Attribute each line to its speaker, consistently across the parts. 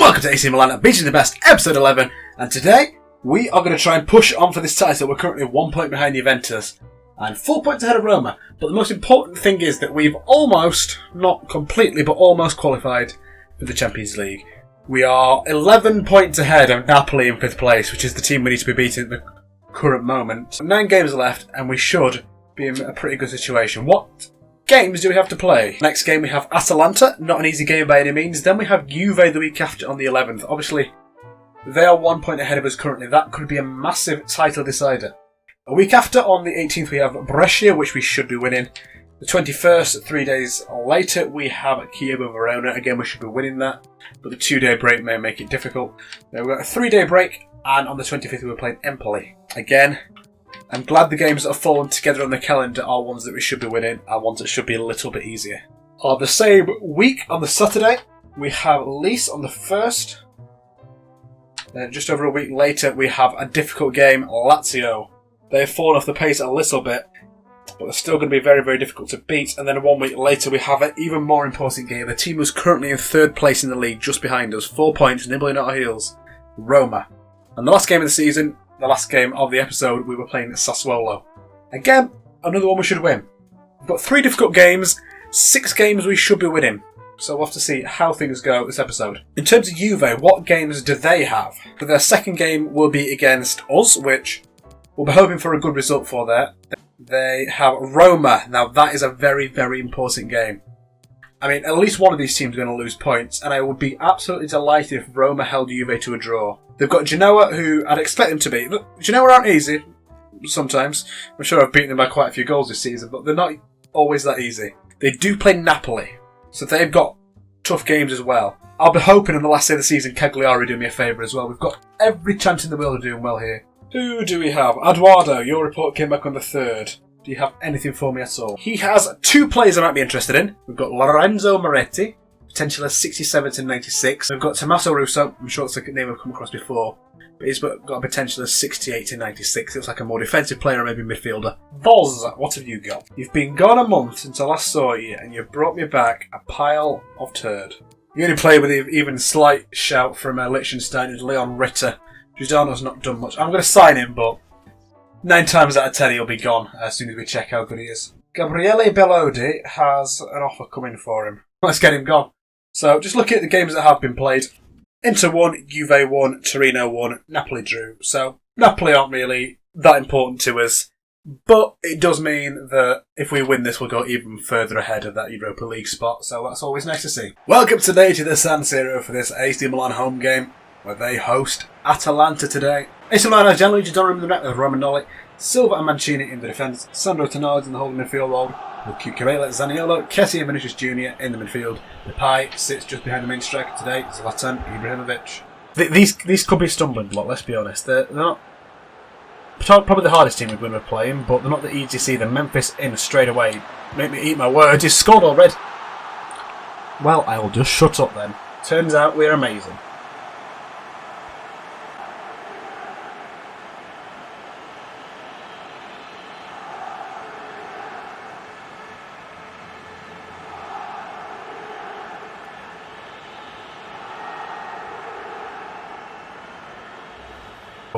Speaker 1: welcome to AC Milan, Beating the Best, episode 11, and today we are going to try and push on for this title. We're currently 1 point behind Juventus and 4 points ahead of Roma, but the most important thing is that we've almost, not completely, but almost qualified for the Champions League. We are 11 points ahead of Napoli in 5th place, which is the team we need to be beating at the current moment. 9 games left and we should be in a pretty good situation. What games do we have to play? Next game we have Atalanta, not an easy game by any means. Then we have Juve the week after on the 11th. Obviously, they are 1 point ahead of us currently. That could be a massive title decider. A week after, on the 18th, we have Brescia, which we should be winning. The 21st, 3 days later, we have Chievo Verona. Again, we should be winning that, but the 2-day break may make it difficult. Then we've got a 3-day break, and on the 25th, we're playing Empoli. Again, I'm glad the games that have fallen together on the calendar are ones that we should be winning, and ones that should be a little bit easier. On the same week, on the Saturday, we have Lecce on the 1st. Then just over a week later, we have a difficult game, Lazio. They've fallen off the pace a little bit, but they're still going to be very, very difficult to beat. And then 1 week later, we have an even more important game. The team who's currently in 3rd place in the league, just behind us, 4 points, nibbling at our heels, Roma. And the last game of the season, the last game of the episode, we were playing Sassuolo. Again, another one we should win. We've got 3 difficult games, 6 games we should be winning. So we'll have to see how things go this episode. In terms of Juve, what games do they have? Their second game will be against us, which we'll be hoping for a good result for there. They have Roma. Now that is a very, very important game. I mean, at least one of these teams is going to lose points, and I would be absolutely delighted if Roma held Juve to a draw. They've got Genoa, who I'd expect them to beat. Look, Genoa aren't easy, sometimes. I'm sure I've beaten them by quite a few goals this season, but they're not always that easy. They do play Napoli, so they've got tough games as well. I'll be hoping on the last day of the season Cagliari do me a favour as well. We've got every chance in the world of doing well here. Who do we have? Eduardo, your report came back on the 3rd. Do you have anything for me at all? He has 2 players I might be interested in. We've got Lorenzo Moretti, potentially 67 to 96. We've got Tommaso Russo, I'm sure it's a name I've come across before, but he's got a potential of 68 to 96. Looks like a more defensive player or maybe midfielder. Voz, what have you got? You've been gone a month since I last saw you, and you've brought me back a pile of turd. The only player with even slight shout from Liechtenstein is Leon Ritter. Giordano's not done much. I'm going to sign him, but 9 times out of 10 he'll be gone as soon as we check how good he is. Gabriele Bellodi has an offer coming for him. Let's get him gone. So just looking at the games that have been played. Inter won, Juve won, Torino won, Napoli drew. So Napoli aren't really that important to us. But it does mean that if we win this, we'll go even further ahead of that Europa League spot. So that's always nice to see. Welcome today to the San Siro for this AC Milan home game, where they host Atalanta today. AC Milan are generally just don't remember the net with Romagnoli, Silva and Mancini in the defence, Sandro Tonali in the holding midfield role, with Cucurella, Zaniolo, Kessie and Vinicius Jr. in the midfield. Depay sits just behind the main striker today, Zlatan Ibrahimovic. These could be a stumbling block, let's be honest. They're not probably the hardest team we're playing, but they're not the easiest either. Memphis in straight away. Make me eat my words, he's scored already. Well, I will just shut up then. Turns out we're amazing.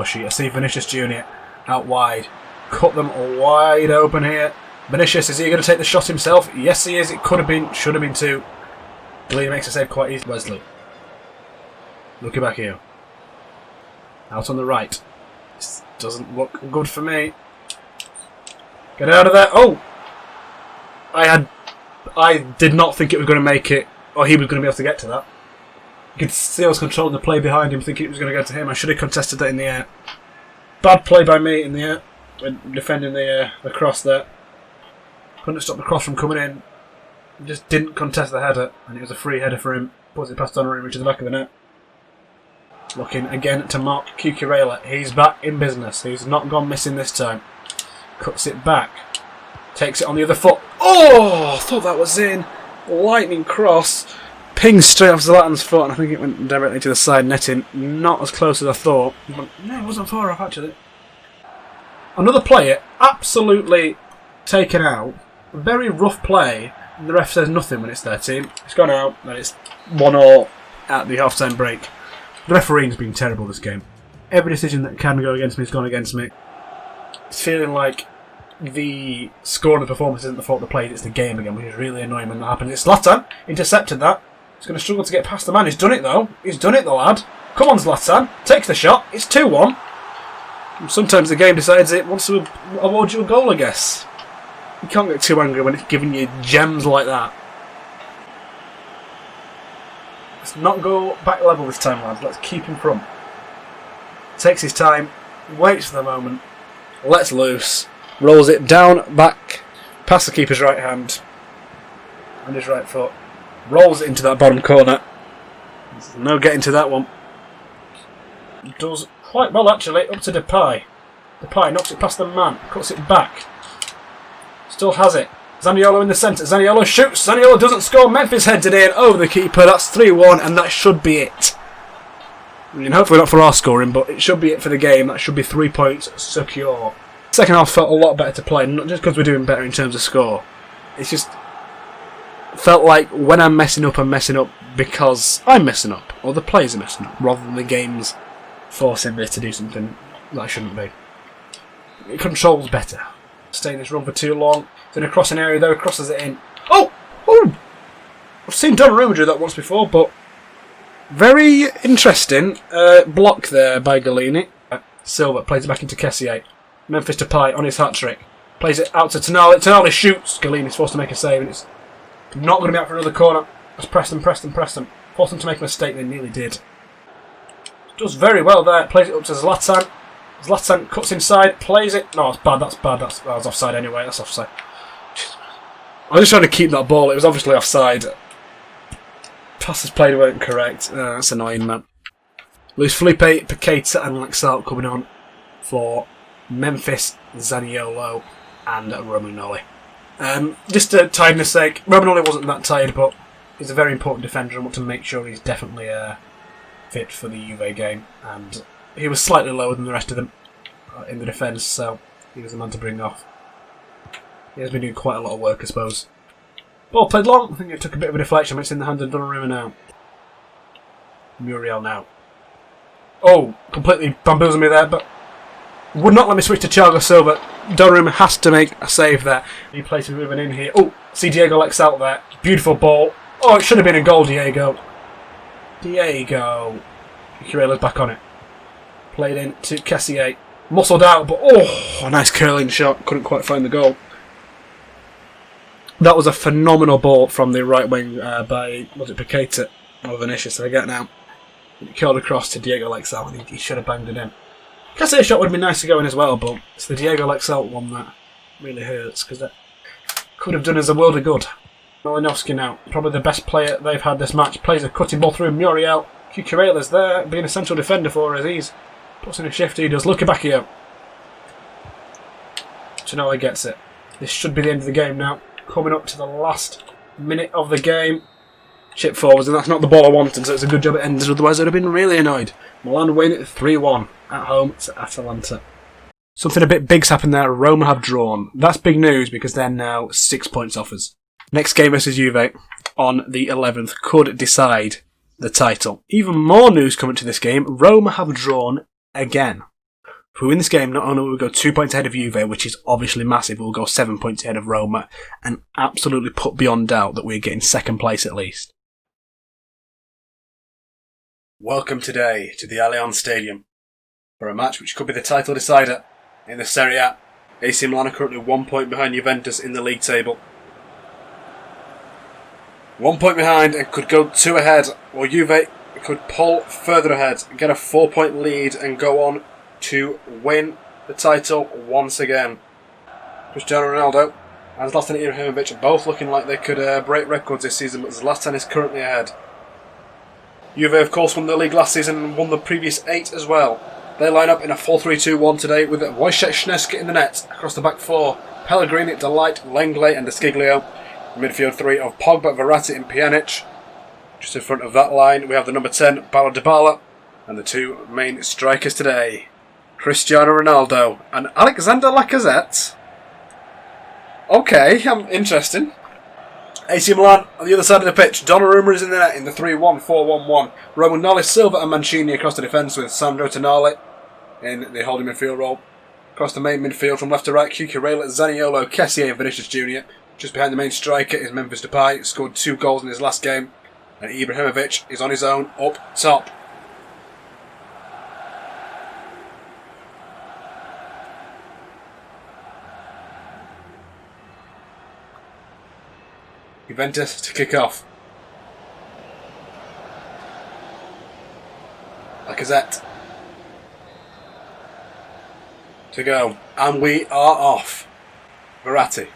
Speaker 1: I see Vinicius Jr. out wide. Cut them wide open here. Vinicius, is he going to take the shot himself? Yes, he is. It could have been, should have been 2. Lee makes the save quite easy. Wesley. Looking back here. Out on the right. This doesn't look good for me. Get out of there. Oh! I did not think it was going to make it, or he was going to be able to get to that. You could see I was controlling the play behind him, thinking it was going to go to him. I should have contested that in the air. Bad play by me in the air, when defending the cross there. Couldn't stop the cross from coming in. Just didn't contest the header, and it was a free header for him. Puts it past Donnarumma to the back of the net. Looking again to Mark Cucurella. He's back in business. He's not gone missing this time. Cuts it back. Takes it on the other foot. Oh! I thought that was in. Lightning cross. Pinged straight off Zlatan's foot, and I think it went directly to the side netting. Not as close as I thought. But no, it wasn't far off, actually. Another player absolutely taken out. Very rough play. The ref says nothing when it's their team. It's gone out, and it's 1-1. at the half-time break. The refereeing's been terrible this game. Every decision that can go against me has gone against me. It's feeling like the score of the performance isn't the fault of the players, it's the game again, which is really annoying when that happens. It's Zlatan, intercepted that. He's going to struggle to get past the man. He's done it though. He's done it, the lad. Come on, Zlatan. Takes the shot. It's 2-1. Sometimes the game decides it wants to award you a goal, I guess. You can't get too angry when it's giving you gems like that. Let's not go back level this time, lads. Let's keep in front. Takes his time. Waits for the moment. Lets loose. Rolls it down, back, past the keeper's right hand and his right foot. Rolls it into that bottom corner. There's no getting to that one. Does quite well actually, up to Depay. Depay knocks it past the man, cuts it back. Still has it. Zaniolo in the centre. Zaniolo shoots. Zaniolo doesn't score. Memphis heads it in over the keeper. That's 3-1 and that should be it. I mean, hopefully not for our scoring, but it should be it for the game. That should be 3 points secure. Second half felt a lot better to play, not just because we're doing better in terms of score. It's just felt like when I'm messing up because I'm messing up, or the players are messing up, rather than the game's forcing me to do something that I shouldn't be. It controls better. Staying this run for too long. It's in a crossing area though, crosses it in. Oh! I've seen Donnarumma do that once before, but very interesting block there by Galini. Silva plays it back into Kessier. Memphis Depay on his hat-trick. Plays it out to Tonali. Tonali shoots. Galini's forced to make a save, and it's not going to be out for another corner. That's Preston. Forced them to make a mistake, they nearly did. Does very well there. Plays it up to Zlatan. Zlatan cuts inside, plays it. No, that's bad. That was offside anyway. That's offside. I was just trying to keep that ball. It was obviously offside. Passes played weren't correct. That's annoying, man. Luis Felipe, Paqueta and Laxalt coming on for Memphis, Zaniolo and Romagnoli. Just to tiredness sake, Romagnoli wasn't that tired, but he's a very important defender and want to make sure he's definitely fit for the Juve game. And he was slightly lower than the rest of them in the defence, so he was the man to bring off. He has been doing quite a lot of work, I suppose. Ball played long. I think it took a bit of a deflection, but it's in the hand of Donnarumma now. Muriel now. Oh, completely bamboozled me there, but would not let me switch to Thiago Silva. Donnarumma has to make a save there. He plays it moving in here. Oh, see Diego Lex out there. Beautiful ball. Oh, it should have been a goal, Diego. Cucurello's back on it. Played in to Kessier. Muscled out, but oh, a nice curling shot. Couldn't quite find the goal. That was a phenomenal ball from the right wing by, was it Paqueta? Or Vinicius, I forget now. It curled across to Diego Lexal and he should have banged it in. Cassier's shot would have been nice to go in as well, but it's the Diego Lexal one that really hurts because that could have done us a world of good. Malinowski now, probably the best player they've had this match, plays a cutting ball through Muriel. Cucurella's there, being a central defender for us. He's puts in a shift, he does. Luca Bacchio. Tonali gets it. This should be the end of the game now. Coming up to the last minute of the game. Chip forwards, and that's not the ball I wanted, so it's a good job it ended, otherwise I'd have been really annoyed. Milan win 3-1 at home to Atalanta. Something a bit big's happened there. Roma have drawn. That's big news because they're now 6 points off us. Next game versus Juve on the 11th could decide the title. Even more news coming to this game. Roma have drawn again. If we win this game, not only will we go 2 points ahead of Juve, which is obviously massive, we'll go 7 points ahead of Roma and absolutely put beyond doubt that we're getting second place at least. Welcome today to the Allianz Stadium for a match which could be the title decider in the Serie A. AC Milan are currently 1 point behind Juventus in the league table. 1 point behind and could go 2 ahead, or Juve could pull further ahead, get a 4 point lead and go on to win the title once again. Cristiano Ronaldo and Zlatan Ibrahimovic are both looking like they could break records this season, but Zlatan is currently ahead. Juve, of course, won the league last season and won the previous 8 as well. They line up in a 4-3-2-1 today with Wojciech Szczesny in the net. Across the back 4, Pellegrini, Delight, Lenglet and Desciglio. Midfield 3 of Pogba, Verratti and Pjanic. Just in front of that line we have the number 10, Paulo Dybala, and the 2 main strikers today, Cristiano Ronaldo and Alexander Lacazette. Okay, interesting. AC Milan on the other side of the pitch. Donnarumma is in the net in the 3-1-4-1-1. Romagnoli, Silva and Mancini across the defence with Sandro Tonali in the holding midfield role. Across the main midfield from left to right, Cucurella, Zaniolo, Kessié and Vinicius Jr. Just behind the main striker is Memphis Depay, scored 2 goals in his last game. And Ibrahimovic is on his own up top. Juventus to kick off. Lacazette to go. And we are off. Verratti.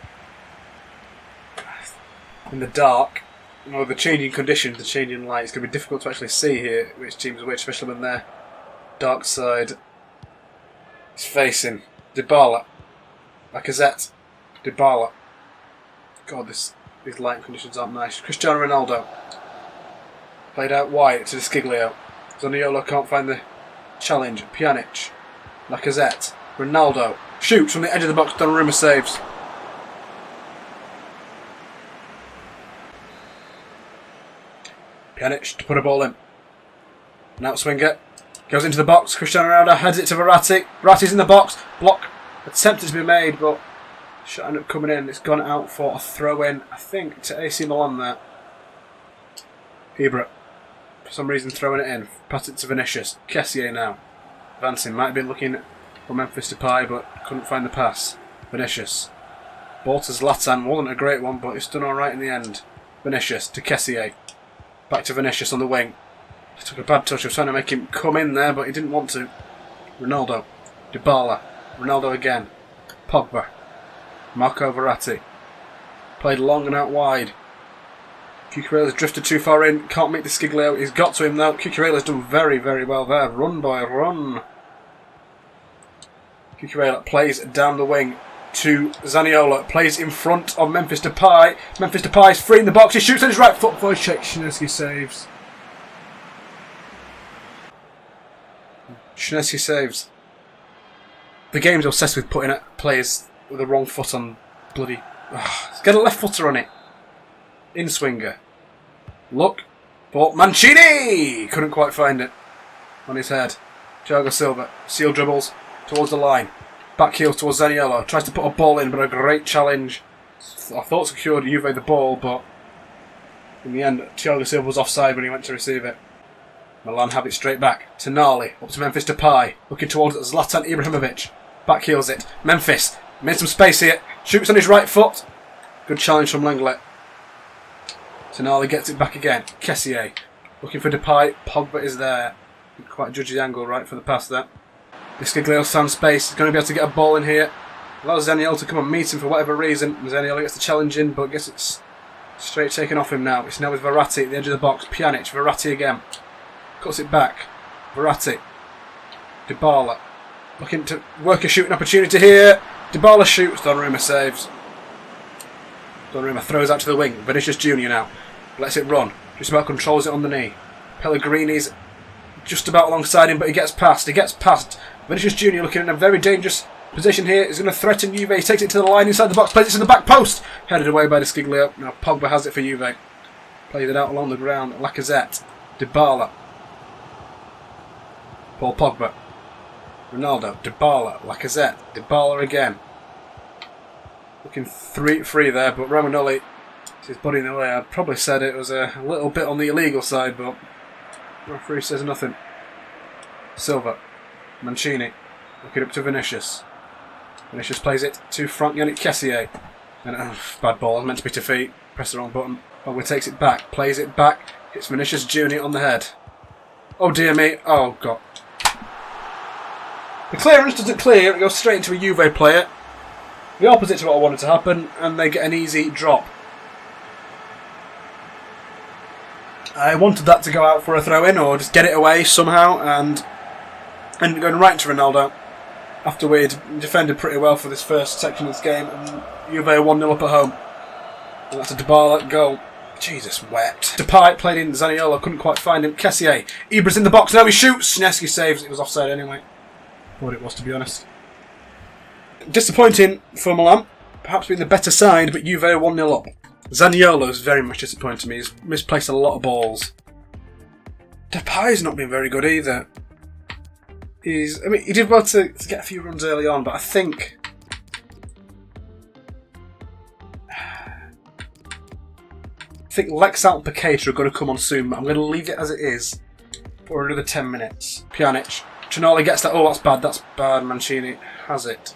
Speaker 1: In the dark, the changing conditions, the changing light, it's going to be difficult to actually see here which team's which, especially when their dark side is facing. Dybala. Lacazette. Dybala. God, these lighting conditions aren't nice. Cristiano Ronaldo. Played out wide to the Sciglio. Zaniolo can't find the challenge. Pjanic. Lacazette. Ronaldo. Shoots from the edge of the box. Donnarumma saves. Pjanic to put a ball in. An outswinger. Goes into the box. Cristiano Ronaldo heads it to Verratti. Verratti's in the box. Block attempted to be made, but shot ended up coming in. It's gone out for a throw-in, I think, to AC Milan there. Ibra, for some reason, throwing it in. Pass it to Vinicius. Kessié now. Advancing. Might have been looking for Memphis Depay, but couldn't find the pass. Vinicius. Ball to Zlatan. Wasn't a great one, but it's done alright in the end. Vinicius to Kessié. Back to Vinicius on the wing. He took a bad touch. I was trying to make him come in there, but he didn't want to. Ronaldo. Dybala. Ronaldo again. Pogba. Marco Verratti. Played long and out wide. Cucurella's drifted too far in. Can't meet the Sciglio. He's got to him now. Cucurella's done very, very well there. Run, boy, run. Cucurella plays down the wing to Zaniolo. Plays in front of Memphis Depay. Memphis Depay's free in the box. He shoots on his right foot. Wojciech Szczesny saves. Szczesny saves. The game's obsessed with putting players with the wrong foot on bloody... Let's get a left footer on it. In swinger. Look for Mancini! Couldn't quite find it. On his head. Thiago Silva. Seal dribbles towards the line. Back heels towards Zaniolo. Tries to put a ball in, but a great challenge. I thought secured Juve the ball, but in the end, Thiago Silva was offside when he went to receive it. Milan have it straight back. Tonali. Up to Memphis Depay. Looking towards Zlatan Ibrahimovic. Back heels it. Memphis. Made some space here. Shoots on his right foot. Good challenge from Lenglet. Tonali gets it back again. Kessié. Looking for Depay. Pogba is there. Didn't quite judge the angle right for the pass there. Sciglio's found space. He's going to be able to get a ball in here. Allows Zaniolo to come and meet him for whatever reason. Zaniolo gets the challenge in, but gets it straight taken off him now. It's now with Verratti at the edge of the box. Pjanic. Verratti again. Cuts it back. Verratti. Dybala. Looking to work a shooting opportunity here. Dybala shoots. Donnarumma saves. Donnarumma throws out to the wing. Vinicius Jr. now. Lets it run. Just about controls it on the knee. Pellegrini's just about alongside him, but he gets past. He gets past. Vinicius Jr. looking in a very dangerous position here. He's going to threaten Juve. He takes it to the line inside the box. Plays it to the back post. Headed away by the Sciglio. Now Pogba has it for Juve. Plays it out along the ground. Lacazette. Dybala. Paul Pogba. Ronaldo. Dybala. Lacazette. Dybala again. Looking free there, but Romagnoli is his body in the way. I'd probably said it was a little bit on the illegal side, but the referee says nothing. Silva. Mancini. Looking up to Vinicius. Vinicius plays it to Frank Yannick Kessié. And bad ball. Meant to be to feet. Press the wrong button. Pogba takes it back. Plays it back. Hits Vinicius Jr. on the head. Oh dear me. Oh god. The clearance doesn't clear. It goes straight into a Juve player. The opposite to what I wanted to happen. And they get an easy drop. I wanted that to go out for a throw-in or just get it away somehow, and going right to Ronaldo after we'd defended pretty well for this first section of this game, and Juve are 1-0 up at home. And that's a Dybala goal. Jesus, wet. Depay played in Zaniolo, couldn't quite find him. Kessié. Ibra's in the box, now he shoots. Szczesny saves, it was offside anyway. Thought it was, to be honest. Disappointing for Milan. Perhaps being the better side, but Juve are 1-0 up. Zaniolo's very much disappointed me. He's misplaced a lot of balls. Depay's not been very good either. He did well to get a few runs early on, but I think Lexalt and Paqueta are going to come on soon, but I'm going to leave it as it is for another 10 minutes. Pjanic. Tonali gets that. Oh, that's bad. That's bad. Mancini has it.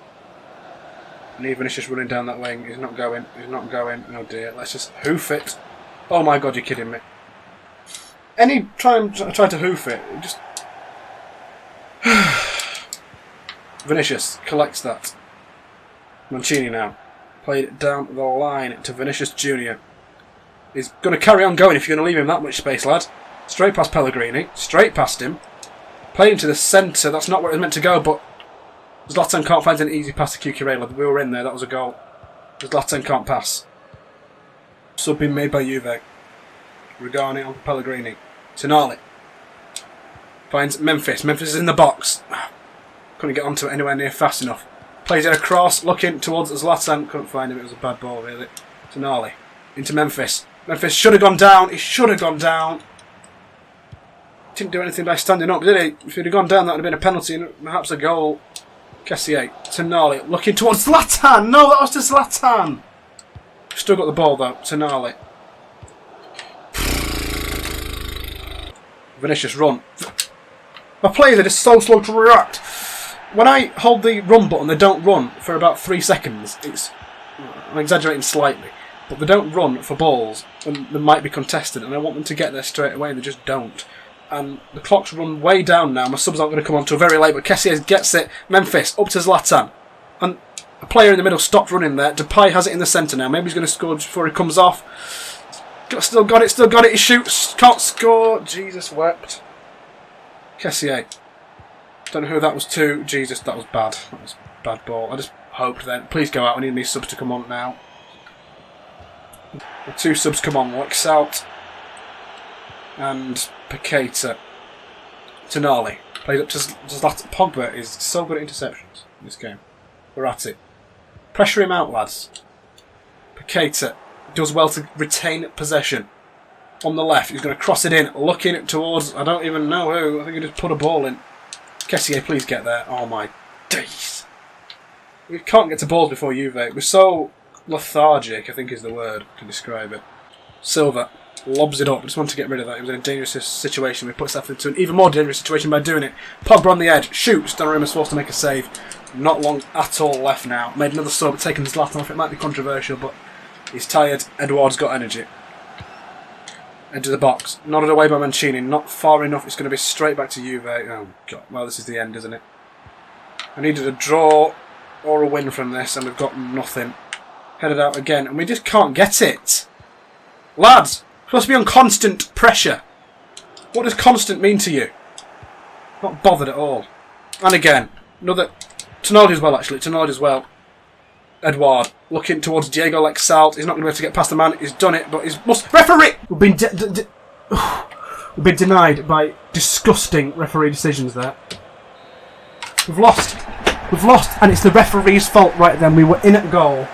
Speaker 1: And even is just running down that wing. He's not going. He's not going. Oh dear. Let's just hoof it. Oh my god, you're kidding me. Any time I try to hoof it, it just... Vinicius collects that. Mancini now. Played it down the line to Vinicius Jr. He's going to carry on going if you're going to leave him that much space, lad. Straight past Pellegrini. Straight past him. Played into the centre. That's not where it was meant to go, but Zlatan can't find an easy pass to Cucurella. We were in there. That was a goal. Zlatan can't pass. Sub being made by Juve. Regani on Pellegrini. Tonali. Finds Memphis. Memphis is in the box. Couldn't get onto it anywhere near fast enough. Plays it across, looking towards Zlatan. Couldn't find him. It was a bad ball, really. Tonali. Into Memphis. Memphis should have gone down. He should have gone down. Didn't do anything by standing up, did he? If he'd have gone down, that would have been a penalty and perhaps a goal. Kessier. Tonali. Looking towards Zlatan. No, that was to Zlatan. Still got the ball, though. Tonali. Vinicius, run. My players are just so slow to react. When I hold the run button, they don't run for about 3 seconds. I'm exaggerating slightly, but they don't run for balls, and they might be contested, and I want them to get there straight away, and they just don't. And the clock's run way down now. My subs aren't going to come on till very late, but Kessier gets it. Memphis, up to Zlatan. And a player in the middle stopped running there. Depay has it in the centre now. Maybe he's going to score before he comes off. Still got it, he shoots, can't score. Jesus wept. Kessier. Don't know who that was to. Jesus, that was bad. That was a bad ball. I just hoped then. Please go out, I need these subs to come on now. The 2 subs come on, Lexalt and Paqueta. Tonali. Plays up to Zlatan. Pogba is so good at interceptions in this game. We're at it. Pressure him out, lads. Paqueta does well to retain possession. On the left, he's going to cross it in, looking towards, I don't even know who. I think he just put a ball in. Kessier, please get there. Oh my days. We can't get to balls before Juve. We're so lethargic, I think is the word to describe it. Silva lobs it up. I just want to get rid of that. He was in a dangerous situation. We put Staff into an even more dangerous situation by doing it. Pogba on the edge. Shoots. Donnarumma's forced to make a save. Not long at all left now. Made another sub, taken Zlatan off. It might be controversial, but he's tired. Edouard's got energy. Into the box. Nodded away by Mancini. Not far enough. It's going to be straight back to Juve. Oh, God. Well, this is the end, isn't it? I needed a draw or a win from this, and we've got nothing. Headed out again, and we just can't get it. Lads, supposed to be on constant pressure. What does constant mean to you? Not bothered at all. And again, another... Tonali as well, actually. Tonali as well. Edouard looking towards Diego Lexalt. He's not going to be able to get past the man. He's done it, but he's must referee. We've been denied by disgusting referee decisions there. We've lost, and it's the referee's fault. Right then, we were in at goal.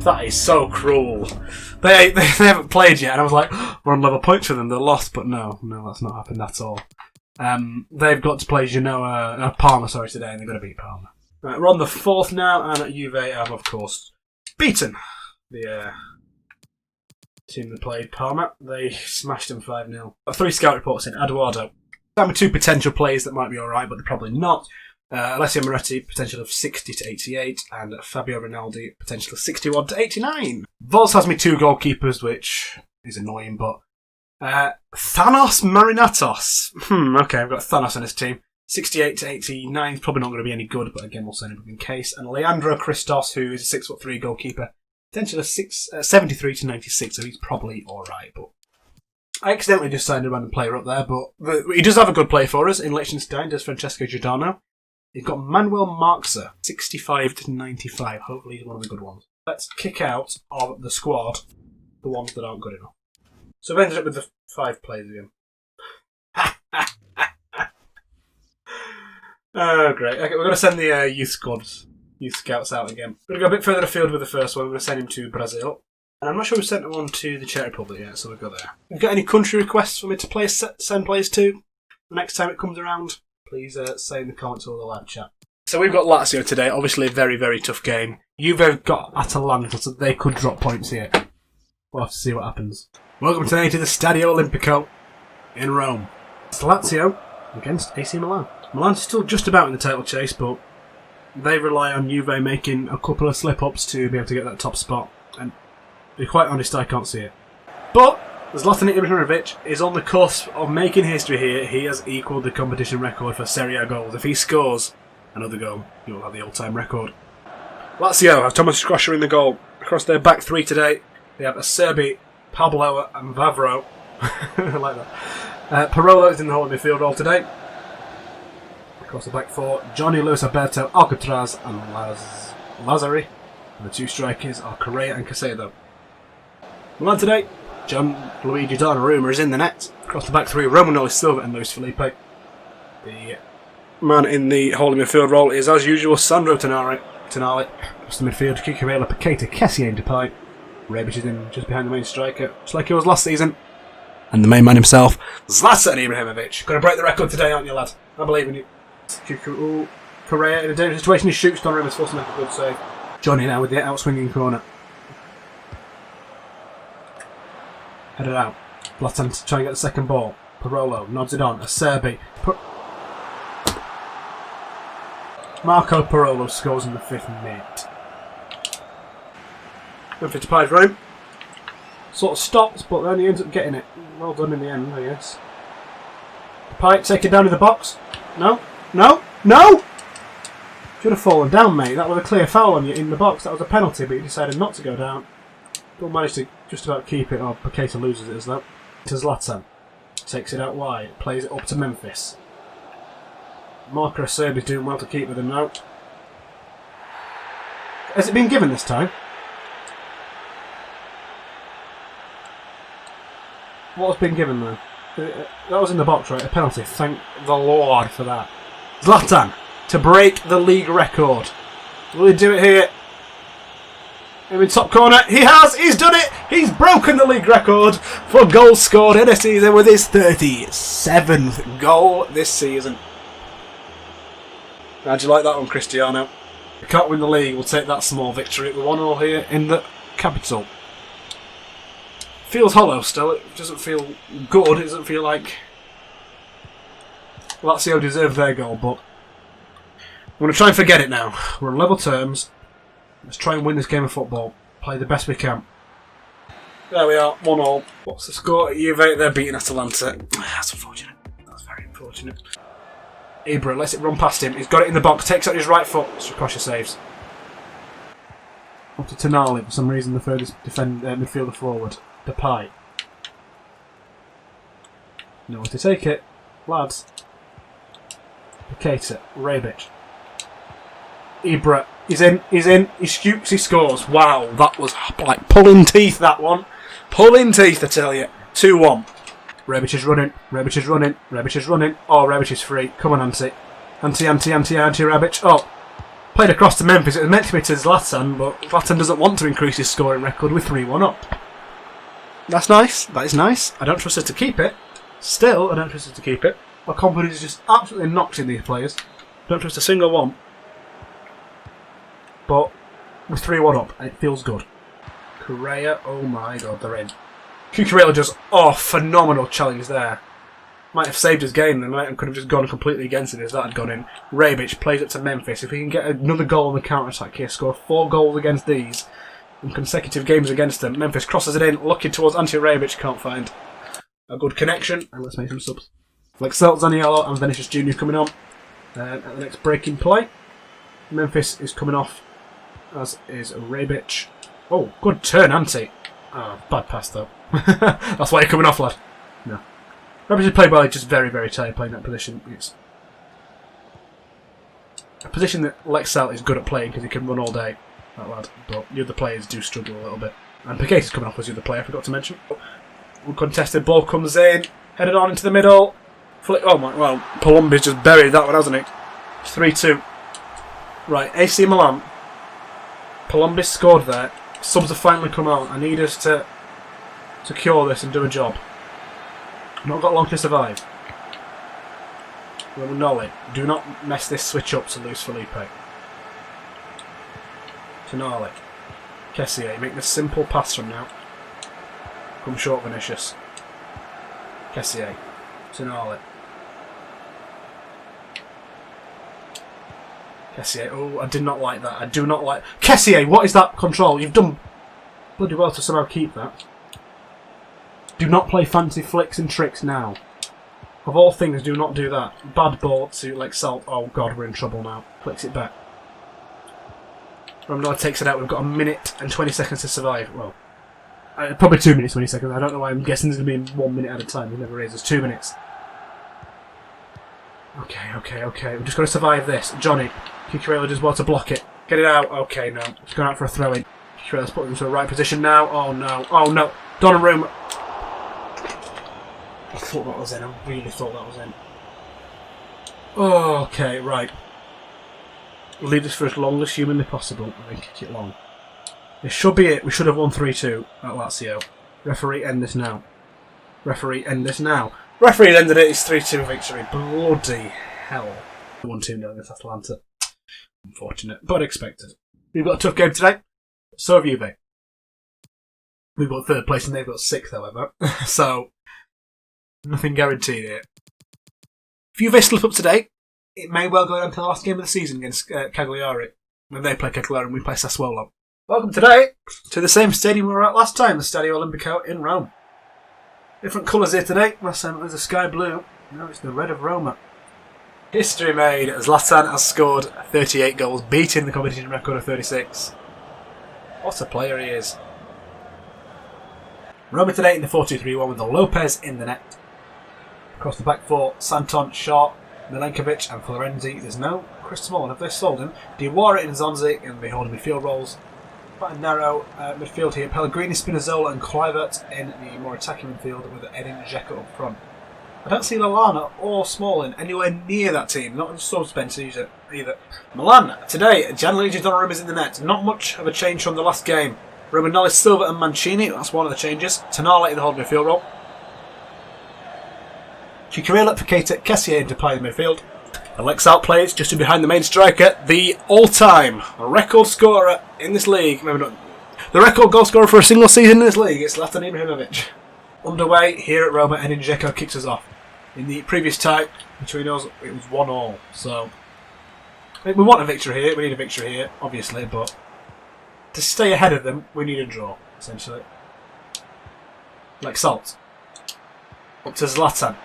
Speaker 1: That is so cruel. They haven't played yet, and I was like, we're on level points with them. They're lost, but no, that's not happened at all. They've got to play Parma, today, and they've got to beat Parma. Right, we're on the 4th now, and Juve have, of course, beaten the team that played Parma. They smashed them 5-0. 3 scout reports in. Eduardo. There are 2 potential players that might be alright, but they're probably not. Alessio Moretti, potential of 60 to 88, and Fabio Rinaldi, potential of 61 to 89. Vols has me 2 goalkeepers, which is annoying, but Thanos Marinatos. Okay, I've got Thanos on his team. 68 to 89 is probably not going to be any good, but again, we'll send him in case. And Leandro Christos, who is a 6'3" goalkeeper, potential of 73 to 96, so he's probably alright, but I accidentally just signed a random player up there, but he does have a good play for us in Liechtenstein, does Francesco Giordano. He's got Manuel Marxa, 65 to 95. Hopefully he's one of the good ones. Let's kick out of the squad the ones that aren't good enough. So we've ended up with the 5 players again. Oh, great. Okay, we're going to send the youth scouts out again. We're going to go a bit further afield with the first one. We're going to send him to Brazil. And I'm not sure we've sent one to the Czech Republic yet, so we'll go there. If you've got any country requests for me to send players to the next time it comes around, please say in the comments or the live chat. So we've got Lazio today. Obviously a very, very tough game. You've got Atalanta, so they could drop points here. We'll have to see what happens. Welcome today to the Stadio Olimpico in Rome. It's Lazio against AC Milan. Milan's still just about in the title chase, but they rely on Juve making a couple of slip-ups to be able to get that top spot. And to be quite honest, I can't see it. But Zlatan Ibrahimovic is on the cusp of making history here. He has equalled the competition record for Serie A goals. If he scores another goal, he will have the all-time record. Lazio have Thomas Scroscher in the goal. Across their back 3 today, they have Acerbi, Pablo and Vavro. I like that. Parolo is in the whole midfield role today. Across the back 4, Johnny Luis Alberto, Alcatraz and Lazzari. And the 2 strikers are Correa and Caicedo. Milan today, Gianluigi Donnarumma is in the net. Across the back 3, Romagnoli Silva and Luis Felipe. The man in the holding midfield role is, as usual, Sandro Tonali. Across the midfield, Cucurella, Paqueta, Kessie and Depay. Rebic is in just behind the main striker, just like he was last season. And the main man himself, Zlatan Ibrahimovic. Going to break the record today, aren't you, lad? I believe in you. Correa in a dangerous situation. He shoots. Donnarumma's forced to make a good save. Johnny now with the outswinging corner. Headed out. Zlatan to try and get the second ball. Parolo nods it on. Acerbi. Marco Parolo scores in the 5th minute. Memphis Depay's running. Sort of stops, but then he ends up getting it. Well done in the end, I guess. Depay taken down in the box. No! Should have fallen down, mate. That was a clear foul on you in the box. That was a penalty, but you decided not to go down. Don't manage to just about keep it. Oh, Paqueta loses it as that. To Zlatan. Takes it out wide. Plays it up to Memphis. Marco Acerbi's doing well to keep with him now. Has it been given this time? What's been given though? That was in the box, right? A penalty. Thank the Lord for that. Zlatan to break the league record. Will he do it here? In top corner. He has! He's done it! He's broken the league record for goals scored in a season with his 37th goal this season. How'd you like that one, Cristiano? We can't win the league. We'll take that small victory. We're 1-0 here in the capital. Feels hollow still. It doesn't feel good. It doesn't feel like Lazio deserved their goal, but I'm going to try and forget it now. We're on level terms. Let's try and win this game of football. Play the best we can. There we are, 1-1. What's the score? Juve, they're beating Atalanta. That's unfortunate. That's very unfortunate. Ibra lets it run past him. He's got it in the box. Takes out his right foot. Strakosha saves. Up to Tonali. For some reason, the furthest midfielder forward. Depay. Nowhere to take it. Lads. Paqueta. Rebic. Ibra. He's in. He shoots. He scores. Wow. That was like pulling teeth, that one. Pulling teeth, I tell you. 2-1. Rebic is running. Rebic is running. Rebic is running. Oh, Rebic is free. Come on, Anti. Anti, Rebic. Oh. Played across to Memphis. It was meant to be to Zlatan, but Zlatan doesn't want to increase his scoring record with 3-1 up. That's nice. That is nice. I don't trust us to keep it. Still, I don't trust us to keep it. My confidence is just absolutely knocked in these players. Don't trust a single one. But with 3-1 up, it feels good. Correa, oh my god, they're in. Cucurella just, phenomenal challenge there. Might have saved his game, then could have just gone completely against it if that had gone in. Rebic plays it to Memphis. If he can get another goal on the counter-attack here, score 4 goals against these in consecutive games against them. Memphis crosses it in, looking towards Ante Rebic, can't find a good connection. And let's make some subs. Lexelt, Zaniolo and Vinicius Jr. coming on. At the next breaking play. Memphis is coming off, as is Rebic. Oh, good turn, Ante. Bad pass though. That's why you're coming off, lad. No. Rebic is played by just very, very tired playing that position. It's a position that Lexelt is good at playing because he can run all day, that lad. But the other players do struggle a little bit. And Piquet is coming off as the other player, I forgot to mention. Uncontested ball comes in, headed on into the middle. Oh my, well, Palombi's just buried that one, hasn't he? 3-2. Right, AC Milan. Palombi scored there. Subs have finally come out. I need us to secure this and do a job. Not got long to survive. Romanoli, do not mess this switch up to lose Felipe. Tonali. Kessier, make the simple pass from now. Come short, Vinicius. Kessier. Tonali. Kessier, oh, I did not like that. I do not like... Kessier, what is that control? You've done bloody well to somehow keep that. Do not play fancy flicks and tricks now. Of all things, do not do that. Bad ball to Lexelt. Oh god, we're in trouble now. Flicks it back. Ramdala takes it out. We've got a minute and 20 seconds to survive. Well, probably 2 minutes, 20 seconds. I don't know why I'm guessing there's going to be 1 minute at a time. It never is. There's 2 minutes. Okay. We're just going to survive this. Johnny. Cucurella does well to block it. Get it out. Okay, no. It's going out for a throw-in. Cucurella's put him into the right position now. Oh no. Donnarumma. I thought that was in. I really thought that was in. Oh, okay, right. Leave this for as long as humanly possible and then kick it long. This should be it. We should have won 3-2 at Lazio. Referee, end this now. Referee, end this now. Referee ended it. It's 3-2 victory. Bloody hell. 1-2 against Atalanta. Unfortunate, but expected. We've got a tough game today. So have Juve. We've got 3rd place and they've got 6th, however. So, nothing guaranteed here. If Juve slip up today, it may well go down to the last game of the season against Cagliari. When they play Cagliari and we play Sassuolo. Welcome today to the same stadium we were at last time, the Stadio Olimpico in Rome. Different colours here today. Last time it was the sky blue. Now it's the red of Roma. History made as Zlatan has scored 38 goals, beating the competition record of 36. What a player he is. Roma today in the 4-2-3-1 with the Lopez in the net. Across the back four, Santon, Shaw, Milenkovic and Florenzi. There's no Chris Smalling. Have they sold him? Diawara and Zonzi in the holding midfield roles. Quite a narrow midfield here. Pellegrini, Spinazzola and Kluivert in the more attacking midfield with Edin Dzeko up front. I don't see Lallana or Smalling anywhere near that team. Not in suspense either. Milan today, Gianluigi Donnarumma's in the net. Not much of a change from the last game. Romanoli, Silva and Mancini. That's one of the changes. Tonali in the holding midfield role. Cucurella, Paqueta, Kessier into play in the midfield. Lexalt plays just in behind the main striker, the all-time record scorer in this league. Maybe not. The record goal scorer for a single season in this league. It's Zlatan Ibrahimovic. Underway here at Roma, and Dzeko kicks us off. In the previous tie between us, it was 1-1. So we want a victory here. We need a victory here, obviously, but to stay ahead of them, we need a draw, essentially. Lexalt. Up to Zlatan.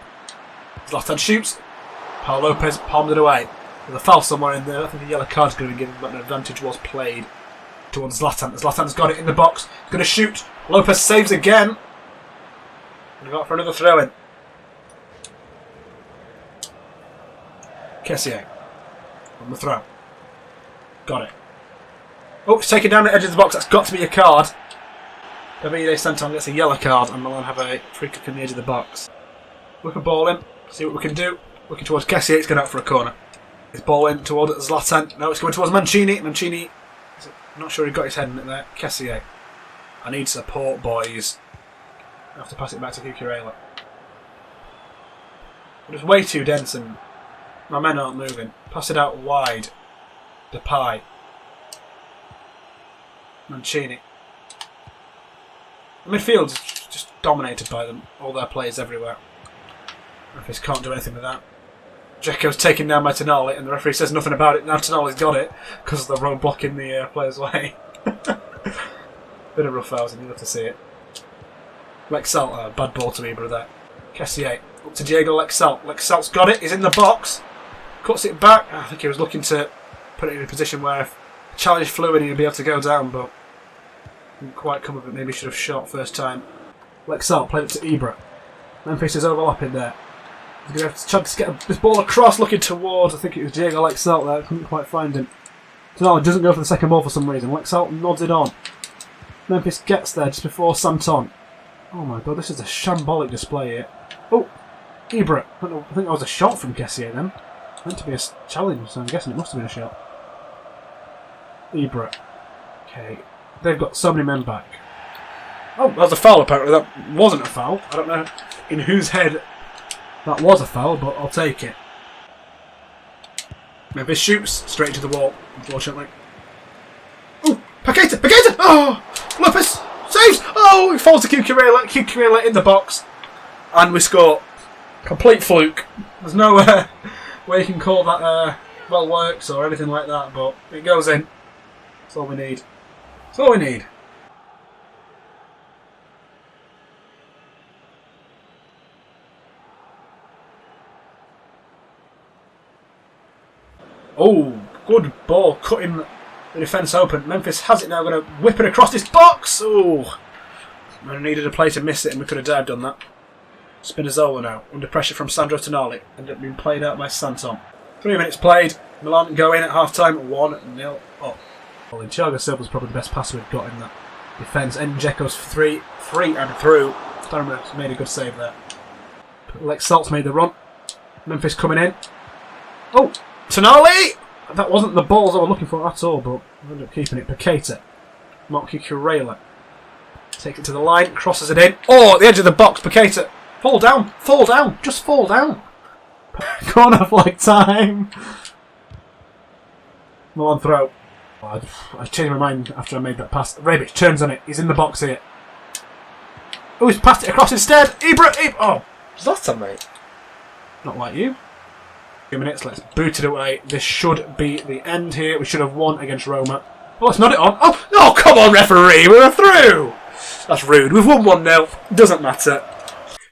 Speaker 1: Zlatan shoots. Paul Lopez palmed it away. There's a foul somewhere in there. I think the yellow card's going to be given, but an advantage was played towards Zlatan. Zlatan's got it in the box. Going to shoot. Lopez saves again. And got for another throw-in. Kessier on the throw. Got it. Oh, it's taken down the edge of the box. That's got to be a card. Davide Santon gets a yellow card, and Milan have a free kick in the edge of the box. Whip a ball in. See what we can do. Looking towards Kessier. It's going out for a corner. His ball went toward Zlatan. No, it's going towards Mancini. Mancini, I'm not sure he got his head in it there. Kessier. I need support, boys. I have to pass it back to Cucurella. But it's way too dense and my men aren't moving. Pass it out wide. Depay. Mancini. The midfield is just dominated by them. All their players everywhere. Referees can't do anything with that. Dzeko's taken down by Tonali and the referee says nothing about it. Now Tonali's got it because of the road blocking the player's way. Bit of rough housing, you love to see it. Lexalt, bad ball to Ibra there. Kessier, up to Diego Lexalt. Lexalt's got it, he's in the box. Cuts it back. I think he was looking to put it in a position where if the challenge flew in he'd be able to go down, but didn't quite come of it. Maybe he should have shot first time. Lexalt played it to Ibra. Memphis is overlapping there. He's going to have to chance to get this ball across, looking towards, I think it was Diego Lexalt there, couldn't quite find him. Tonali doesn't go for the second ball for some reason. Lexalt nods it on. Memphis gets there just before Santon. Oh my god, this is a shambolic display here. Oh, Ibra. I think that was a shot from Kessier then. Meant to be a challenge, so I'm guessing it must have been a shot. Ibra. Okay, they've got so many men back. Oh, that was a foul apparently. That wasn't a foul. I don't know in whose head that was a foul, but I'll take it. Memphis shoots straight to the wall, unfortunately. Oh, Paqueta! Paqueta! Oh, Lopez saves! Oh, he falls to Cucurella. Cucurella in the box. And we score. Complete fluke. There's no way you can call that well works or anything like that, but it goes in. That's all we need. That's all we need. Oh, good ball, cutting the defence open. Memphis has it now, going to whip it across this box. Oh, I needed a play to miss it and we could have dived on that. Spinazzola now, under pressure from Sandro Tonali, ended up being played out by Santon. 3 minutes played, Milan go in at half time, 1-0 up. Well, Thiago Silva's probably the best passer we've got in that defence. And Dzeko's free and through. Stormfront made a good save there. Lexalt's made the run. Memphis coming in. Oh! Tonali! That wasn't the balls I was looking for at all, but I ended up keeping it. Paqueta. Mark Cucurella. Takes it to the line, crosses it in. Oh, at the edge of the box, Paqueta. Fall down, just fall down. Corner flag time. Milan throw. Oh, I changed my mind after I made that pass. Rebic turns on it, he's in the box here. Oh, he's passed it across instead. Ibra. Oh,
Speaker 2: Zlatan, mate.
Speaker 1: Not like you. 2 minutes, let's boot it away. This should be the end here. We should have won against Roma. Oh, let's nod it on. Oh, come on, referee, we're through. That's rude. We've won 1-0. Doesn't matter.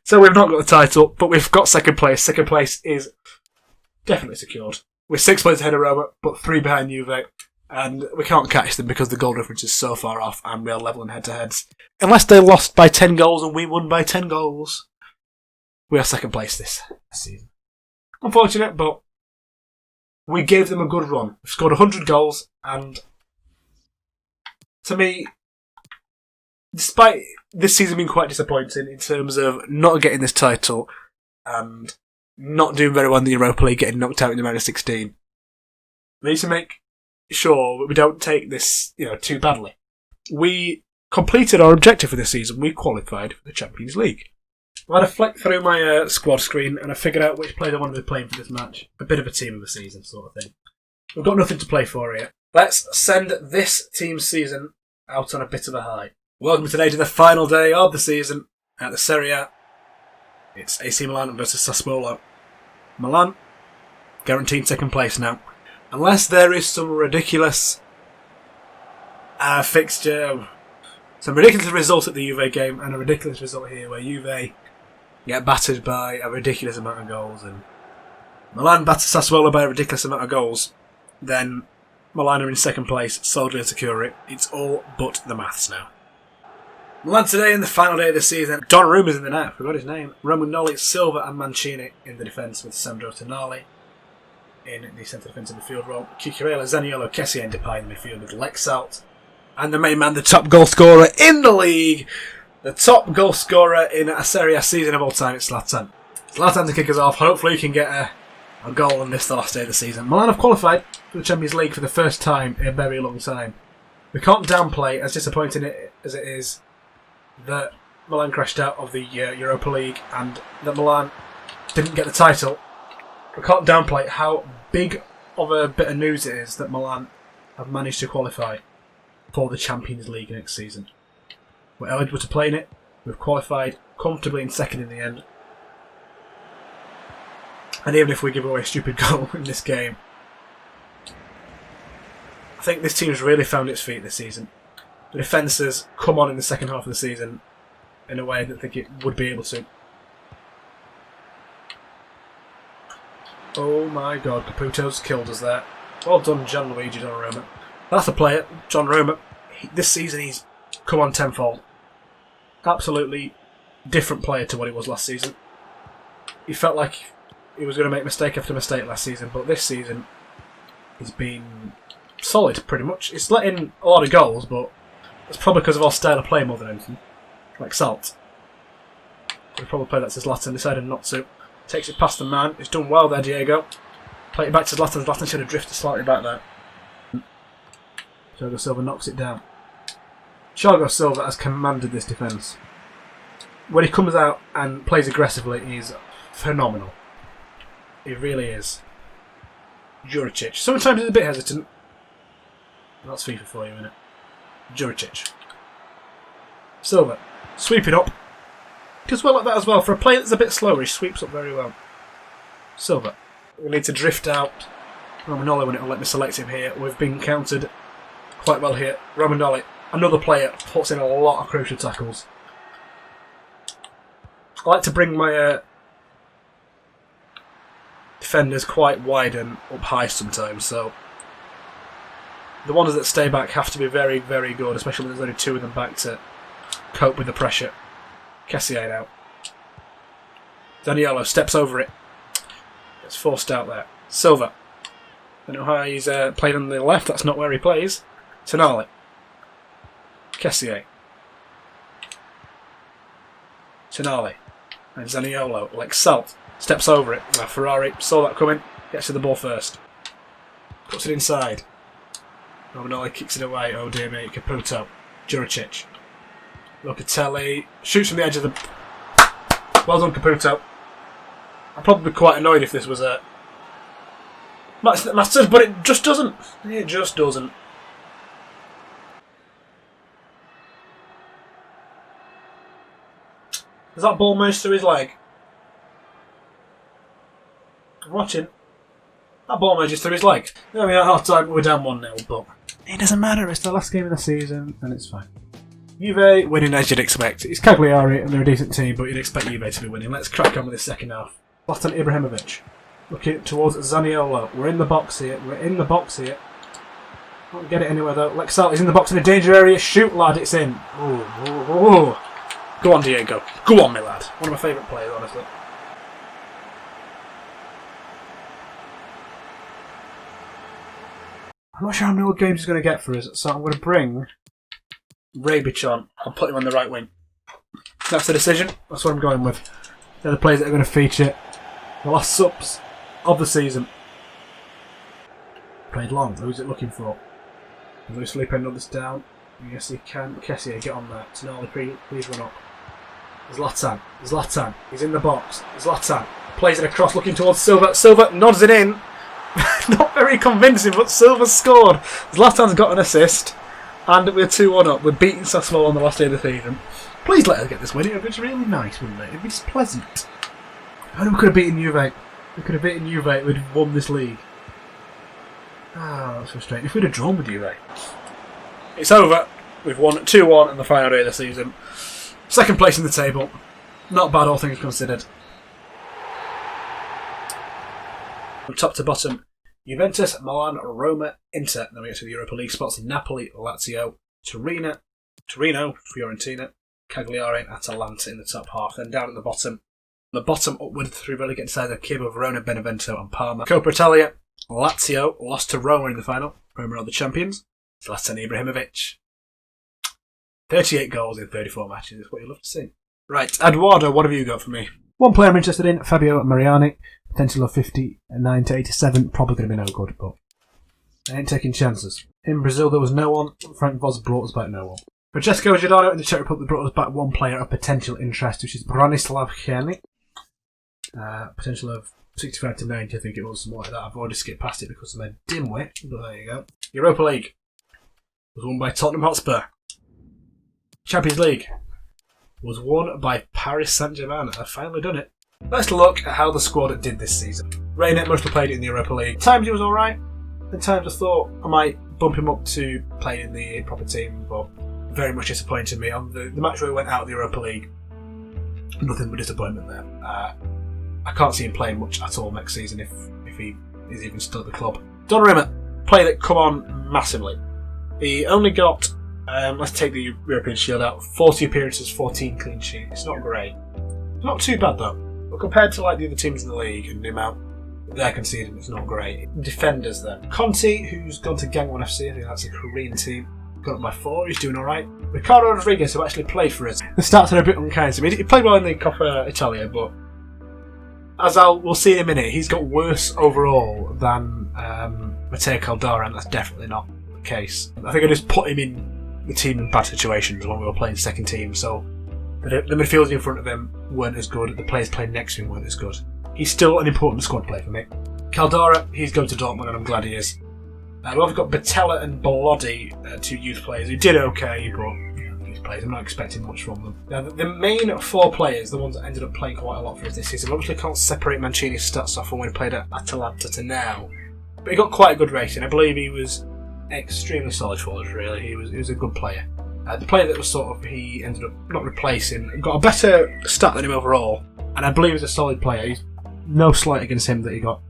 Speaker 1: So we've not got the title, but we've got second place. Second place is definitely secured. We're 6 points ahead of Roma, but 3 behind Juve. And we can't catch them because the goal difference is so far off and we are levelling head-to-heads. Unless they lost by 10 goals and we won by 10 goals. We are second place this season. Unfortunate, but we gave them a good run. We've scored 100 goals, and to me, despite this season being quite disappointing in terms of not getting this title and not doing very well in the Europa League, getting knocked out in the round of 16, we need to make sure that we don't take this, too badly. We completed our objective for this season. We qualified for the Champions League. I had a flick through my squad screen and I figured out which players I wanted to be playing for this match. A bit of a team of the season sort of thing. We've got nothing to play for here. Let's send this team's season out on a bit of a high. Welcome today to the final day of the season at the Serie A. It's AC Milan versus Sassuolo. Milan guaranteed second place now. Unless there is some ridiculous fixture, some ridiculous result at the Juve game and a ridiculous result here where Juve get battered by a ridiculous amount of goals and Milan batter Sassuolo by a ridiculous amount of goals, then Milan are in second place, solidly secure it. It's all but the maths now. Milan today in the final day of the season. Donnarumma's in the net, I forgot his name. Romagnoli, Silva and Mancini in the defence with Sandro Tonali in the centre defensive midfield role. Cucurella, Zaniolo, Kessier and Depay in the midfield with Lexalt. And the main man, the top goal scorer in the league. The top goal scorer in a Serie A season of all time, it's Zlatan. Zlatan to kick us off. Hopefully we can get a goal and missed the last day of the season. Milan have qualified for the Champions League for the first time in a very long time. We can't downplay, as disappointing as it is, that Milan crashed out of the Europa League and that Milan didn't get the title. We can't downplay how big of a bit of news it is that Milan have managed to qualify for the Champions League next season. We're eligible to play in it. We've qualified comfortably in second in the end. And even if we give away a stupid goal in this game, I think this team's really found its feet this season. The defence has come on in the second half of the season in a way that I think it would be able to. Oh my god, Caputo's killed us there. Well done, Gianluigi Donnarumma. That's a player, John Roma. This season he's come on tenfold. Absolutely different player to what he was last season. He felt like he was going to make mistake after mistake last season, but this season he's been solid, pretty much. It's let in a lot of goals, but it's probably because of our style of play more than anything. Like Salt. We probably played that to Zlatan, decided not to. Takes it past the man. He's done well there, Diego. Play it back to Zlatan. Zlatan should have drifted slightly back there. Thiago Silva knocks it down. Thiago Silva has commanded this defence. When he comes out and plays aggressively, he's phenomenal. He really is. Juricic. Sometimes he's a bit hesitant. That's FIFA for you, isn't it? Juricic. Silva. Sweep it up. Does well like that as well. For a player that's a bit slower, he sweeps up very well. Silva. We need to drift out Romagnoli when it will let me select him here. We've been countered quite well here. Romagnoli, another player, puts in a lot of crucial tackles. I like to bring my defenders quite wide and up high sometimes, so the ones that stay back have to be very, very good, especially when there's only two of them back to cope with the pressure. Kessier now. Zaniolo steps over it. It's forced out there. Silva. I don't know how he's played on the left, that's not where he plays. Tonali. Kessier. Tonali. And Zaniolo, like Salt, steps over it. Ferrari saw that coming, gets to the ball first. Puts it inside. Romagnoli kicks it away. Oh dear me, Caputo. Juricic. Locatelli shoots from the edge of the... Well done, Caputo. I'd probably be quite annoyed if this was a... Masters, but it just doesn't. It just doesn't. Has that ball merged through his leg? I'm watching. That ball merges through his leg. I mean, at half time we're down 1-0, but it doesn't matter. It's the last game of the season, and it's fine. Juve winning as you'd expect. It's Cagliari, and they're a decent team, but you'd expect Juve to be winning. Let's crack on with this second half. Zlatan Ibrahimovic. Looking towards Zaniolo. We're in the box here. Can't get it anywhere though. Lexalt is in the box in a danger area. Shoot, lad. It's in. Ooh. Go on, Diego. Go on, my lad. One of my favourite players, honestly. I'm not sure how many more games he's going to get for us, so I'm going to bring Rebic on. I'll put him on the right wing. That's the decision. That's what I'm going with. They're the players that are going to feature the last subs of the season. Played long. Who's it looking for? Luis Felipe nod this down. Yes, he can. Kessier, get on there. Tonali, please run up. Zlatan. He's in the box. Zlatan plays it across, looking towards Silva. Silva nods it in. Not very convincing, but Silva scored. Zlatan's got an assist. And we're 2-1 up. We're beating Sassuolo on the last day of the season. Please let us get this win. It would be really nice, wouldn't it? It would be just pleasant. I know we could have beaten Juve. We'd have won this league. That's frustrating. If we'd have drawn with Juve. It's over. We've won 2-1 in the final day of the season. Second place in the table. Not bad, all things considered. From top to bottom, Juventus, Milan, Roma, Inter. Then we get to the Europa League spots. Napoli, Lazio, Torino, Fiorentina, Cagliari, and Atalanta in the top half. Then down at the bottom upward through relegated sides of Chievo, Verona, Benevento, and Parma. Coppa Italia, Lazio lost to Roma in the final. Roma are the champions. Zlatan Ibrahimovic. 38 goals in 34 matches is what you love to see. Right, Eduardo, what have you got for me?
Speaker 2: One player I'm interested in, Fabio Mariani.
Speaker 1: Potential of 59 to 87, probably going to be no good, but I ain't taking chances. In Brazil, there was no one. Frank Voss brought us back no one. Prosecco Giordano in the Czech Republic brought us back one player of potential interest, which is Branislav Cherney. Potential of 65 to 90, I think it was, something like that. I've already skipped past it because I'm a dimwit, but there you go. Europa League was won by Tottenham Hotspur. Champions League was won by Paris Saint-Germain. I've finally done it. Let's look at how the squad did this season. Raynet mostly played it in the Europa League. At times he was alright. At times I thought I might bump him up to playing in the proper team, but very much disappointed me. On the match where he went out of the Europa League, nothing but disappointment there. I can't see him playing much at all next season if he is even still at the club. Donnarumma, player that come on massively. He only got, let's take the European Shield out, 40 appearances, 14 clean sheets. It's not great. Not too bad though. But compared to like the other teams in the league and the amount they're conceding, it's not great. Defenders then. Conte, who's gone to Gangwon FC, I think that's a Korean team. Got up by 4, he's doing alright. Ricardo Rodriguez, who actually played for us. The stats are a bit unkind to me. He played well in the Coppa Italia, but as we'll see in a minute, he's got worse overall than Matteo Caldara, and that's definitely not the case. I think I just put him in the team in bad situations when we were playing second team, so the midfielders in front of him weren't as good, the players playing next to him weren't as good. He's still an important squad player for me. Caldara, he's going to Dortmund, and I'm glad he is. We've got Batella and Bellotti, 2 youth players who did okay, but youth players, I'm not expecting much from them. Now, the main 4 players, the ones that ended up playing quite a lot for us this season, obviously can't separate Mancini's stats off from when he played at Atalanta to now, but he got quite a good rating. I believe he was extremely solid for us, really. He was a good player. The player that was sort of, he ended up not replacing, got a better stat than him overall, and I believe he's a solid player. He's no slight against him that he got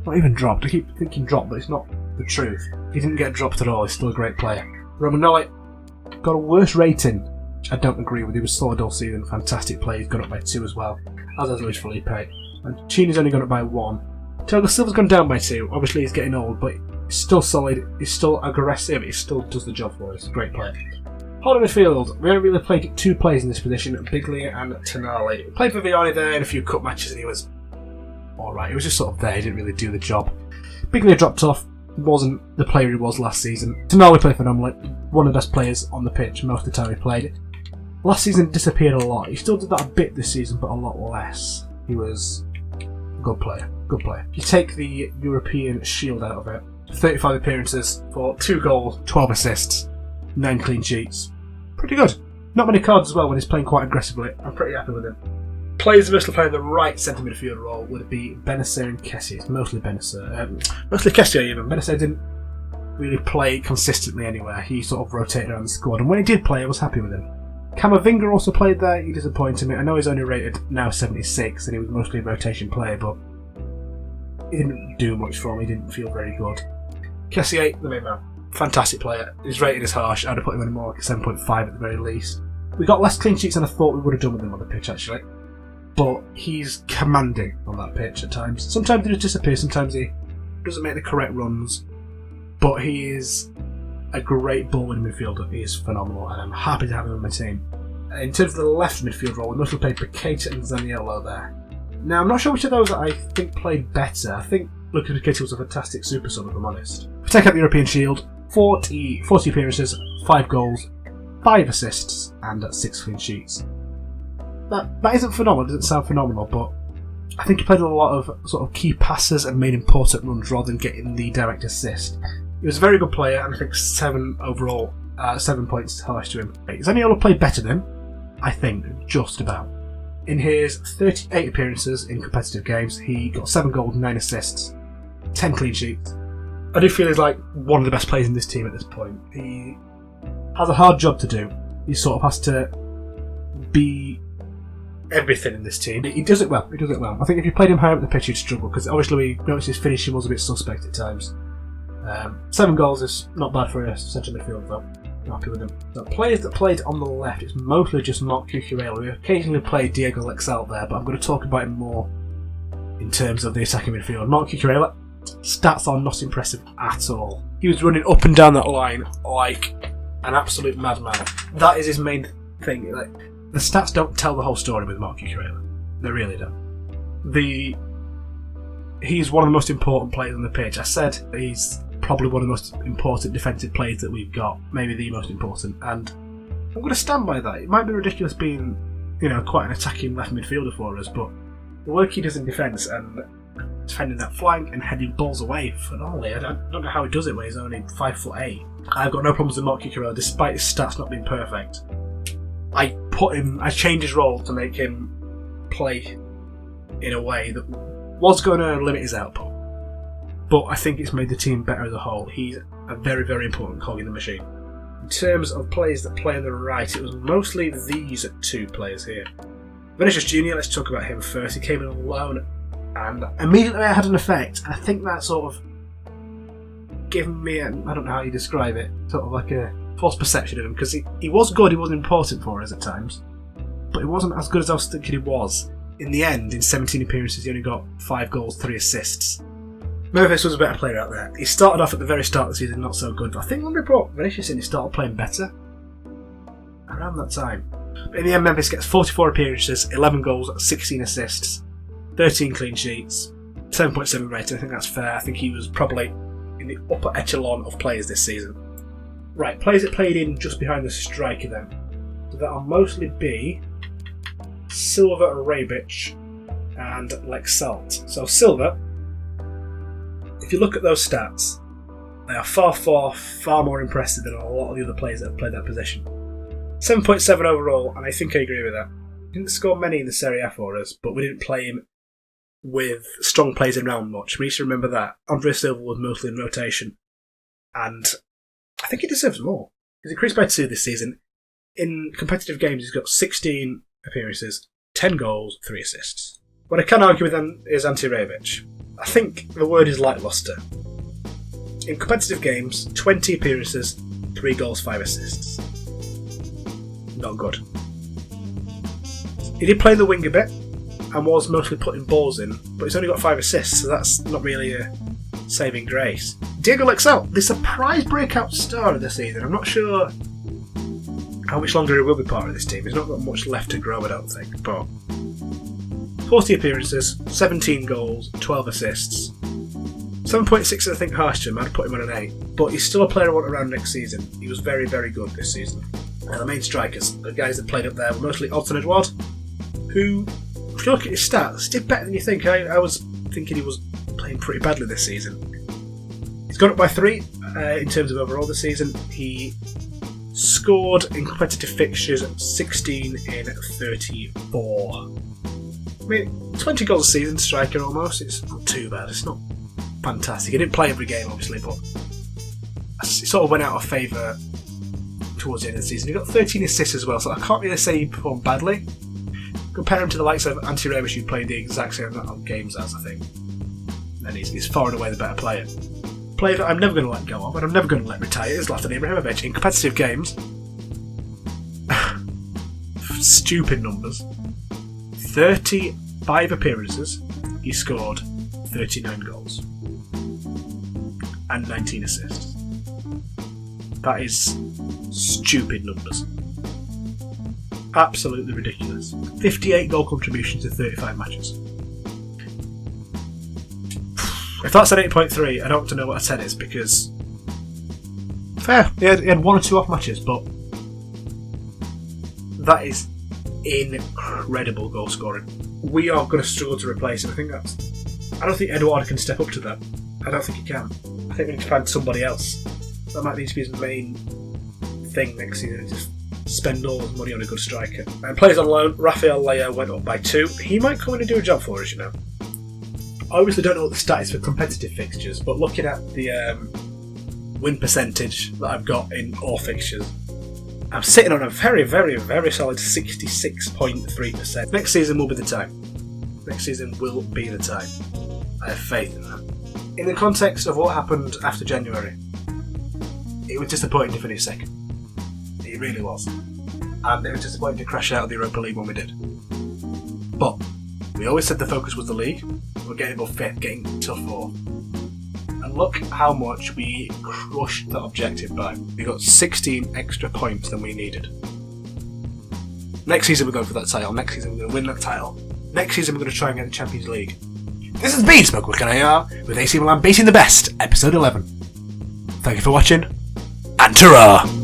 Speaker 1: not even dropped. I keep thinking dropped, but it's not the truth. He didn't get dropped at all. He's still a great player. Romagnoli got a worse rating, which I don't agree with. He was solid all season, fantastic play. He's gone up by 2 as well, as has Luis Felipe. And Chini's only gone up by 1. Thiago Silva's gone down by 2. Obviously he's getting old, but he's still solid. He's still aggressive. He still does the job for us. Great player. Holding midfield, we only really played 2 players in this position, Biglia and Tonali. We played for Vianney there in a few cup matches, and he was alright. He was just sort of there. He didn't really do the job. Biglia dropped off. Wasn't the player he was last season. Tonali played phenomenally. One of the best players on the pitch most of the time he played. Last season disappeared a lot. He still did that a bit this season, but a lot less. He was a good player. Good player. If you take the European Shield out of it, 35 appearances for 2 goals, 12 assists, 9 clean sheets. Pretty good. Not many cards as well when he's playing quite aggressively. I'm pretty happy with him. Players mostly playing the right centre midfield role would be Benacer and Kessie. It's mostly Benacer. Mostly Kessie even. Benacer didn't really play consistently anywhere. He sort of rotated around the squad, and when he did play, I was happy with him. Camavinga also played there. He disappointed me. I know he's only rated now 76, and he was mostly a rotation player, but he didn't do much for me. He didn't feel very good. Kessie, the main man. Fantastic player. His rating is harsh. I'd have put him in more like a 7.5 at the very least. We got less clean sheets than I thought we would have done with him on the pitch, actually. But he's commanding on that pitch at times. Sometimes he just disappears, sometimes he doesn't make the correct runs. But he is a great ball-winning midfielder. He is phenomenal, and I'm happy to have him on my team. In terms of the left midfield role, we mostly played Paqueta and Zaniolo there. Now, I'm not sure which of those I think played better. I think Lucas Paqueta was a fantastic super sub, if I'm honest. If we take out the European Shield, 40 appearances, 5 goals, 5 assists, and 6 clean sheets. That isn't phenomenal, it doesn't sound phenomenal, but I think he played a lot of sort of key passes and made important runs rather than getting the direct assist. He was a very good player, and I think 7 overall, 7 points harsh to him. Zaniolo played better than him, I think, just about. In his 38 appearances in competitive games, he got 7 goals, 9 assists, 10 clean sheets. I do feel he's like one of the best players in this team at this point. He has a hard job to do. He sort of has to be everything in this team. He does it well. I think if you played him higher up the pitch, he'd struggle, because obviously we noticed his finishing was a bit suspect at times. 7 goals is not bad for a central midfielder, though. I'm happy with him. The players that played on the left, it's mostly just Marc Cucurella. We occasionally played Diego Lexalt there, but I'm going to talk about him more in terms of the attacking midfield. Marc Cucurella, stats are not impressive at all. He was running up and down that line like an absolute madman. That is his main thing. Like, the stats don't tell the whole story with Marc Cucurella. They really don't. The he's one of the most important players on the pitch. I said he's probably one of the most important defensive players that we've got, maybe the most important, and I'm going to stand by that. It might be ridiculous being, quite an attacking left midfielder for us, but the work he does in defence and defending that flank and heading balls away phenomenally. I don't know how he does it when he's only 5'8". I've got no problems with Mark Cucurella, despite his stats not being perfect. I changed his role to make him play in a way that was going to limit his output, but I think it's made the team better as a whole. He's a very, very important cog in the machine. In terms of players that play on the right, it was mostly these two players here. Vinicius Jr., let's talk about him first. He came in on loan and immediately had an effect. I think that sort of given me, I don't know how you describe it, sort of like a false perception of him, because he was good, he was important for us at times, but he wasn't as good as I was thinking he was. In the end, in 17 appearances, he only got 5 goals, 3 assists. Memphis was a better player out there. He started off at the very start of the season not so good, but I think when we brought Vinicius in, he started playing better around that time. But in the end, Memphis gets 44 appearances, 11 goals, 16 assists, 13 clean sheets, 7.7 rating. I think that's fair. I think he was probably in the upper echelon of players this season. Right, players that played in just behind the striker then. So that'll mostly be Silva, Rebic, and Lexalt. So Silva, if you look at those stats, they are far more impressive than a lot of the other players that have played that position. 7.7 overall, and I think I agree with that. He didn't score many in the Serie A for us, but we didn't play him with strong players around much. We need to remember that. Andre Silva was mostly in rotation, and I think he deserves more. He's increased by 2 this season. In competitive games, he's got 16 appearances, 10 goals, 3 assists. What I can argue with then is Ante Rebic. I think the word is lacklustre. In competitive games, 20 appearances, 3 goals, 5 assists. Not good. He did play in the wing a bit and was mostly putting balls in, but he's only got 5 assists, so that's not really a saving grace. Diego Lexalt, the surprise breakout star of the season. I'm not sure how much longer he will be part of this team. He's not got much left to grow, I don't think, but 40 appearances, 17 goals, 12 assists. 7.6 I think harsh to him, I'd put him on an 8, but he's still a player I want around next season. He was very, very good this season. And the main strikers, the guys that played up there, were mostly Odsonne Edouard, who, if you look at his stats, did better than you think. I was thinking he was playing pretty badly this season. He's gone up by 3 in terms of overall this season. He scored in competitive fixtures 16 in 34. I mean, 20 goals a season, striker almost. It's not too bad. It's not fantastic. He didn't play every game, obviously, but it sort of went out of favour towards the end of the season. He got 13 assists as well, so I can't really say he performed badly. Compare him to the likes of Ante Rebic, who played the exact same amount of games as, I think. And he's far and away the better player. Player that I'm never going to let go of, and I'm never going to let retire, is Zlatan Ibrahimovic. In competitive games, stupid numbers. 35 appearances, he scored 39 goals and 19 assists. That is stupid numbers. Absolutely ridiculous. 58 goal contributions in 35 matches. If that's an 8.3, I don't want to know what a 10 is, because fair, he had 1 or 2 off matches, but that is incredible goal scoring. We are going to struggle to replace him. I don't think Edouard can step up to that. I don't think he can. I think we need to find somebody else. That might need to be his main thing next season, just spend all his money on a good striker. And players on loan, Rafael Leao went up by 2. He might come in and do a job for us, I obviously don't know what the stat is for competitive fixtures, but looking at the win percentage that I've got in all fixtures, I'm sitting on a very, very, very solid 66.3%. Next season will be the time. Next season will be the time. I have faith in that. In the context of what happened after January, it was disappointing to finish second. It really was. And it was disappointing to crash out of the Europa League when we did. But we always said the focus was the league. We're getting above 5th, getting to 4th. And look how much we crushed that objective by. We got 16 extra points than we needed. Next season we're going for that title. Next season we're going to win that title. Next season we're going to try and get the Champions League. This has been Spoke with AR with AC Milan beating the best, episode 11. Thank you for watching, and ta-ra!